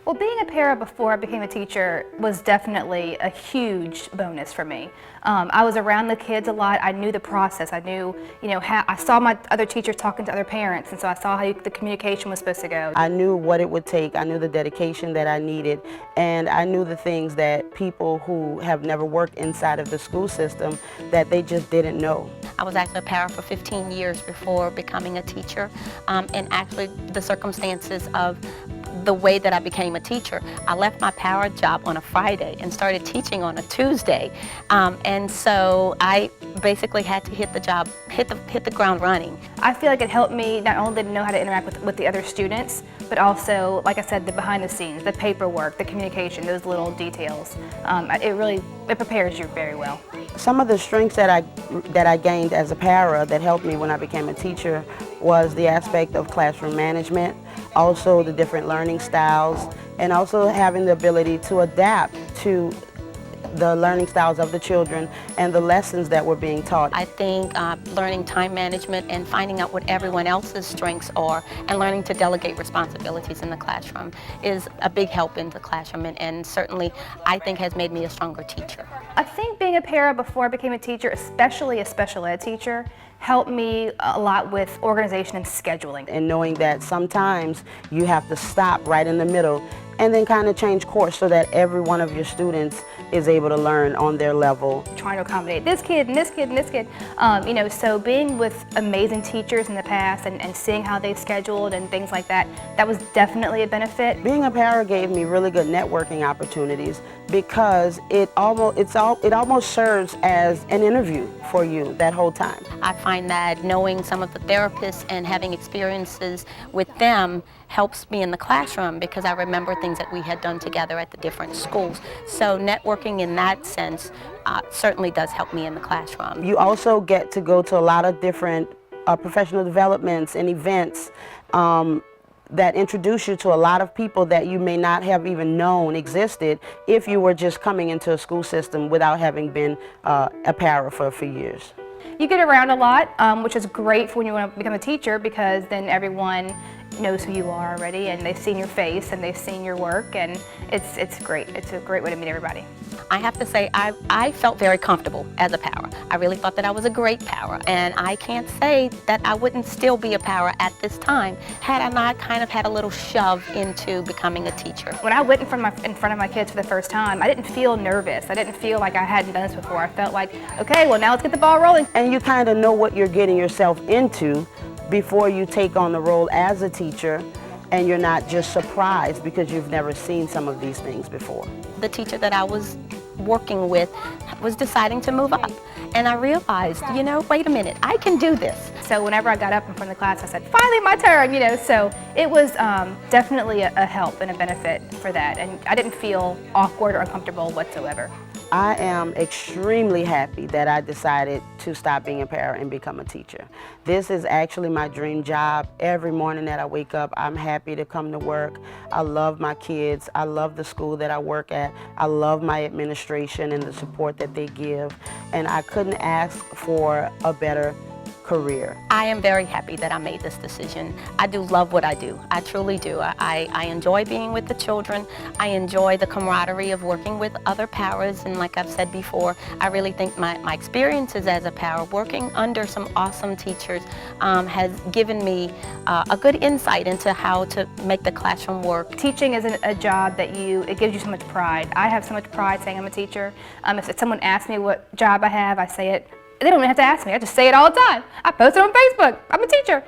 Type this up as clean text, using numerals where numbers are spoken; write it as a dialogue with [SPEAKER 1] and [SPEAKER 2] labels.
[SPEAKER 1] Well, being a para before I became a teacher was definitely a huge bonus for me. I was around the kids a lot. I knew the process. I knew, how I saw my other teachers talking to other parents, and so I saw how the communication was supposed to go.
[SPEAKER 2] I knew what it would take. I knew the dedication that I needed, and I knew the things that people who have never worked inside of the school system that they just didn't know.
[SPEAKER 3] I was actually a para for 15 years before becoming a teacher, and actually the circumstances of the way that I became a teacher. I left my para job on a Friday and started teaching on a Tuesday, and so I basically had to hit the ground running.
[SPEAKER 1] I feel like it helped me not only to know how to interact with the other students, but also, like I said, the behind the scenes, the paperwork, the communication, those little details. It prepares you very well.
[SPEAKER 2] Some of the strengths that I gained as a para that helped me when I became a teacher was the aspect of classroom management, also the different learning styles, and also having the ability to adapt to the learning styles of the children and the lessons that were being taught.
[SPEAKER 3] I think learning time management and finding out what everyone else's strengths are and learning to delegate responsibilities in the classroom is a big help in the classroom, and certainly I think has made me a stronger teacher.
[SPEAKER 1] I think being a para before I became a teacher, especially a special ed teacher, helped me a lot with organization and scheduling.
[SPEAKER 2] And knowing that sometimes you have to stop right in the middle and then kind of change course so that every one of your students is able to learn on their level.
[SPEAKER 1] Trying to accommodate this kid and this kid and this kid. So being with amazing teachers in the past and seeing how they scheduled and things like that, that was definitely a benefit.
[SPEAKER 2] Being a para gave me really good networking opportunities because it almost serves as an interview for you that whole time.
[SPEAKER 3] I find that knowing some of the therapists and having experiences with them helps me in the classroom because I remember things that we had done together at the different schools. So networking in that sense certainly does help me in the classroom.
[SPEAKER 2] You also get to go to a lot of different professional developments and events that introduce you to a lot of people that you may not have even known existed if you were just coming into a school system without having been a para for a few years.
[SPEAKER 1] You get around a lot, which is great for when you want to become a teacher because then everyone knows who you are already and they've seen your face and they've seen your work, and it's great. It's a great way to meet everybody.
[SPEAKER 3] I have to say I felt very comfortable as a para. I really thought that I was a great para, and I can't say that I wouldn't still be a para at this time had I not kind of had a little shove into becoming a teacher. When
[SPEAKER 1] I went in front of my kids for the first time, I didn't feel nervous. I didn't feel like I hadn't done this before. I felt like, okay, well now let's get the ball rolling.
[SPEAKER 2] And you kind of know what you're getting yourself into before you take on the role as a teacher, and you're not just surprised because you've never seen some of these things before.
[SPEAKER 3] The teacher that I was working with was deciding to move up, and I realized, wait a minute, I can do this.
[SPEAKER 1] So whenever I got up in front of the class, I said, finally my turn, so it was definitely a help and a benefit for that, and I didn't feel awkward or uncomfortable whatsoever.
[SPEAKER 2] I am extremely happy that I decided to stop being a para and become a teacher. This is actually my dream job. Every morning that I wake up, I'm happy to come to work. I love my kids. I love the school that I work at. I love my administration and the support that they give. And I couldn't ask for a better career.
[SPEAKER 3] I am very happy that I made this decision. I do love what I do. I truly do. I enjoy being with the children. I enjoy the camaraderie of working with other paras, and like I've said before, I really think my experiences as a para, working under some awesome teachers, has given me a good insight into how to make the classroom work.
[SPEAKER 1] Teaching is a job that it gives you so much pride. I have so much pride saying I'm a teacher. If someone asks me what job I have, I say it. They don't even have to ask me. I just say it all the time. I post it on Facebook. I'm a teacher.